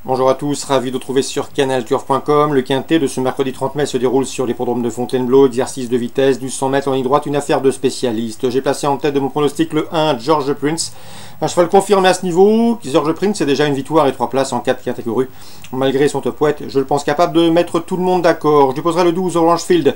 Bonjour à tous, ravi de vous retrouver sur canalturf.com. Le quintet de ce mercredi 30 mai se déroule sur l'hippodrome de Fontainebleau, exercice de vitesse du 100 mètres en ligne droite, une affaire de spécialiste. J'ai placé en tête de mon pronostic le 1, George Prince. Un cheval confirmé à ce niveau. George Prince, c'est déjà une victoire et 3 places en 4 catégories. Malgré son top weight, je le pense capable de mettre tout le monde d'accord. Je lui poserai le 12 Orangefield,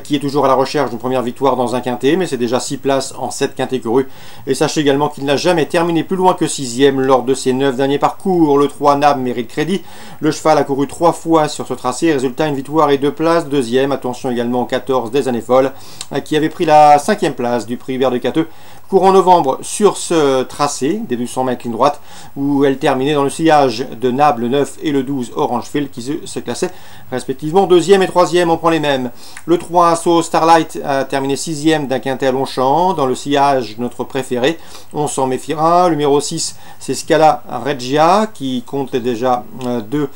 qui est toujours à la recherche d'une première victoire dans un quintet, mais c'est déjà 6 places en 7 catégories. Et sachez également qu'il n'a jamais terminé plus loin que 6e lors de ses 9 derniers parcours. Le 3 Nab mérite crédit. Le cheval a couru 3 fois sur ce tracé, résultat une victoire et 2 places. Deuxième, attention également au 14 des années folles, qui avait pris la 5e place du prix Vert de Cateux. Courant novembre sur ce tracé des 200 mètres ligne droite, où elle terminait dans le sillage de Nab, le 9 et le 12 Orangefield, qui se classaient respectivement 2e et 3e. On prend les mêmes. Le 3 So Starlight a terminé 6e d'un quintet à Longchamp, dans le sillage de notre préféré. On s'en méfiera. Le numéro 6, c'est Scala Regia, qui compte déjà 2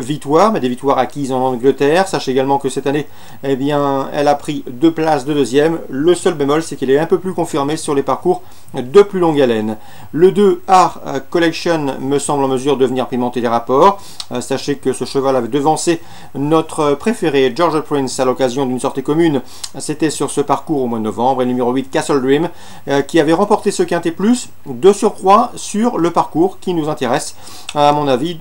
victoires, mais des victoires acquises en Angleterre. Sachez également que cette année, eh bien, elle a pris 2 places de 2e. Le seul bémol, c'est qu'elle est un peu plus confirmée sur les parcours de plus longue haleine. Le 2 Art Collection me semble en mesure de venir pimenter les rapports. Sachez que ce cheval avait devancé notre préféré George Prince à l'occasion d'une sortie commune. C'était sur ce parcours au mois de novembre. Et le numéro 8 Castle Dream qui avait remporté ce quintet plus de surcroît sur le parcours qui nous intéresse à mon avis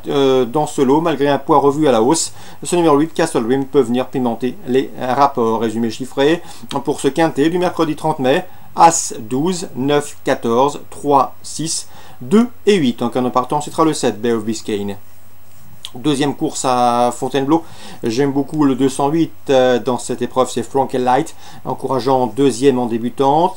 dans ce lot, malgré un poids revu à la hausse. Ce numéro 8 Castle Dream peut venir pimenter les rapports. Résumé chiffré pour ce quintet du mercredi 30 mai. As 12, 9, 14, 3, 6, 2 et 8. En cas de partant, ce sera le 7, Bay of Biscayne. Deuxième course à Fontainebleau, j'aime beaucoup le 208 dans cette épreuve, c'est Frankelite, encourageant deuxième en débutant.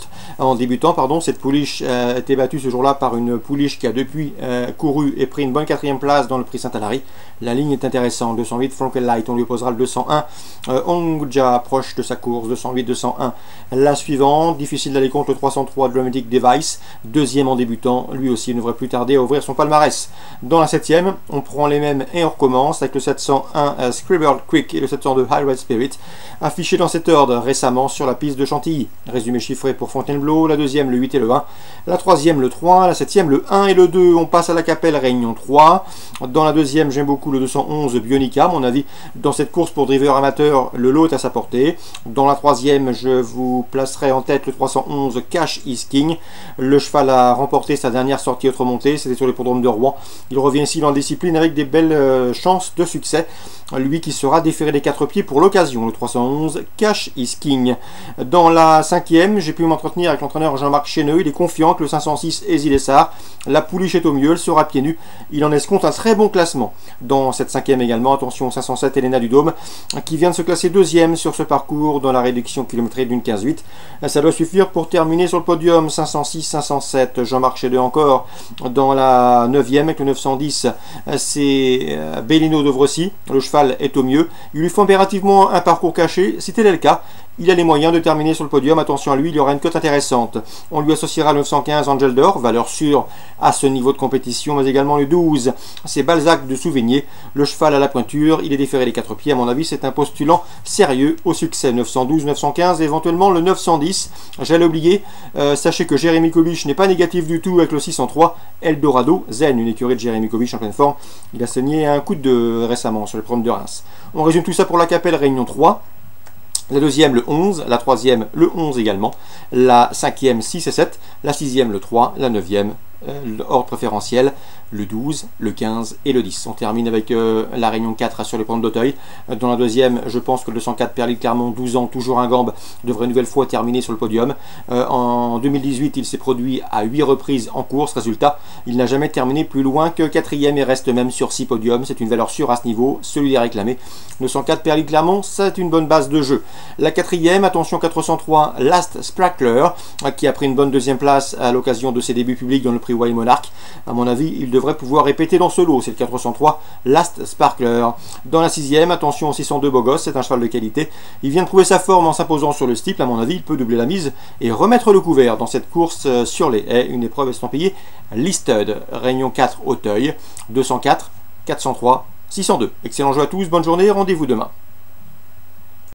Cette pouliche était battue ce jour-là par une pouliche qui a depuis couru et pris une bonne 4e place dans le prix Saint-Alary. La ligne est intéressante, 208 Frankelite, on lui opposera le 201 Onguja approche de sa course, 208, 201. La suivante, difficile d'aller contre le 303 Dramatic Device, deuxième en débutant, lui aussi ne devrait plus tarder à ouvrir son palmarès. Dans la 7e, on prend les mêmes et on recommence avec le 701 Scribble Quick et le 702 High Red Spirit, affichés dans cet ordre récemment sur la piste de Chantilly. Résumé chiffré pour Fontainebleau, la 2e le 8 et le 1, la 3e le 3, la 7e le 1 et le 2. On passe à la Capelle Réunion 3. Dans la 2e, j'aime beaucoup le 211 Bionica. À mon avis, dans cette course pour driver amateur, le lot est à sa portée. Dans la 3e, je vous placerai en tête le 311 Cash is King. Le cheval a remporté sa dernière sortie autre montée, c'était sur l'hippodrome de Rouen. Il revient ici dans la discipline avec des belles chance de succès, lui qui sera déféré des 4 pieds pour l'occasion, le 311 Cash is King. Dans la 5e, j'ai pu m'entretenir avec l'entraîneur Jean-Marc Chéneux, il est confiant que le 506 Easy Lessard, la pouliche est au mieux, elle sera pieds nus, il en escompte un très bon classement. Dans cette 5e également, attention au 507 Elena Dudôme, qui vient de se classer 2e sur ce parcours dans la réduction kilométrique d'une 15-8. Ça doit suffire pour terminer sur le podium. 506, 507, Jean-Marc Chéneux encore. Dans la 9e avec le 910, c'est Bellino Dovrecy, le cheval est au mieux. Il lui faut impérativement un parcours caché. Si tel est le cas, il a les moyens de terminer sur le podium. Attention à lui, il y aura une cote intéressante. On lui associera le 915 Angel d'Or, valeur sûre à ce niveau de compétition, mais également le 12, c'est Balzac de Souvigné. Le cheval à la pointure, il est déféré les 4 pieds. À mon avis, c'est un postulant sérieux au succès. 912, 915, éventuellement le 910. J'allais oublier, sachez que Jérémy Kobich n'est pas négatif du tout avec le 603 Eldorado Zen, une écurie de Jérémy Kobich en pleine forme. Il a saigné un coup de récemment sur le programme de Reims. On résume tout ça pour la Capelle Réunion 3. La 2e le 11, la 3e le 11 également, la 5e 6 et 7, la 6e le 3, la 9e l'ordre préférentiel, le 12, le 15 et le 10. On termine avec la Réunion 4 sur les pentes d'Auteuil. Dans la 2e, je pense que le 204 Perlis Clermont, 12 ans, toujours un gambe, devrait une nouvelle fois terminer sur le podium. En 2018, il s'est produit à 8 reprises en course. Résultat, il n'a jamais terminé plus loin que 4e et reste même sur 6 podiums. C'est une valeur sûre à ce niveau, celui est réclamé. Le 104 Perlis Clermont, c'est une bonne base de jeu. La 4e, attention 403 Last Sprackler, qui a pris une bonne 2e place à l'occasion de ses débuts publics dans le prix Wild Monarch. À mon avis, il devrait pouvoir répéter dans ce lot, c'est le 403 Last Sparkler. Dans la 6e, attention 602 Bogos, c'est un cheval de qualité. Il vient de trouver sa forme en s'imposant sur le steeple. À mon avis, il peut doubler la mise et remettre le couvert dans cette course sur les haies, une épreuve estampillée Listed. Réunion 4 Auteuil, 204, 403, 602. Excellent jeu à tous, bonne journée, rendez-vous demain.